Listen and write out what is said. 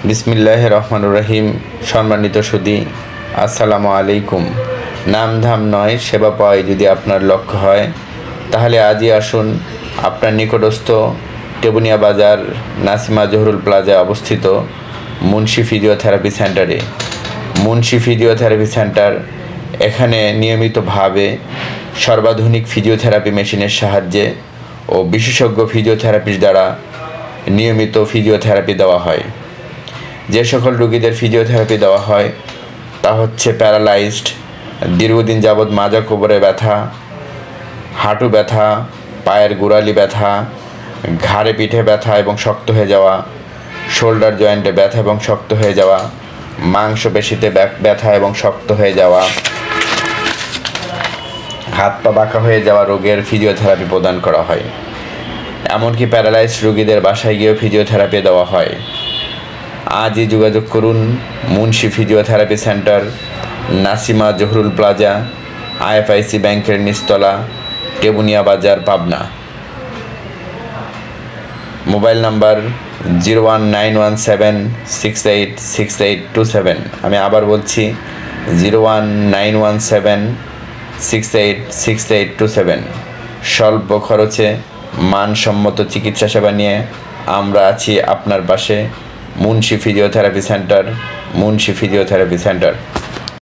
বিসমিল্লাহির রহমানির রহিম। সম্মানিত সুধী, আসসালামু আলাইকুম। নাম ধাম নয়, সেবা পাওয়াই যদি আপনার লক্ষ্য হয়, তাহলে আজই আসুন আপনার নিকটস্থ টেবুনিয়া বাজার নাসিমা জহুরুল প্লাজায় অবস্থিত মুন্সি ফিজিওথেরাপি সেন্টারে। মুন্সি ফিজিওথেরাপি সেন্টার এখানে নিয়মিতভাবে সর্বাধুনিক ফিজিওথেরাপি মেশিনের সাহায্যে ও বিশেষজ্ঞ ফিজিওথেরাপিস্ট দ্বারা নিয়মিত ফিজিওথেরাপি দেওয়া হয়। যে সকল রোগীদের ফিজিওথেরাপি দেওয়া হয় তা হচ্ছে প্যারালাইজড, দীর্ঘদিন যাবৎ মাজা কোমরে ব্যথা, হাঁটু ব্যথা, পায়ের গোড়ালি ব্যথা, ঘাড়ে পিঠে ব্যথা এবং শক্ত হয়ে যাওয়া, শোল্ডার জয়েন্টে ব্যথা এবং শক্ত হয়ে যাওয়া, মাংসপেশিতে ব্যথা এবং শক্ত হয়ে যাওয়া, হাত পা বাঁকা হয়ে যাওয়া রোগের ফিজিওথেরাপি প্রদান করা হয়। এমনকি প্যারালাইজড রোগীদের বাসায় গিয়েও ফিজিওথেরাপি দেওয়া হয়। আজই যোগাযোগ করুন Munshi physiotherapy centre, Nasima Zahurul plaza, IFIC ব্যাংকের নিচতলা, টেবুনিয়া বাজার, পাবনা। Mobile number 01917686827। আমি আবার বলছি 01917686827। স্বল্প খরচে মানসম্মত চিকিৎসা সেবা নিয়ে আমরা আছি আপনার পাশে। Munshi physiotherapy centre, Munshi physiotherapy centre.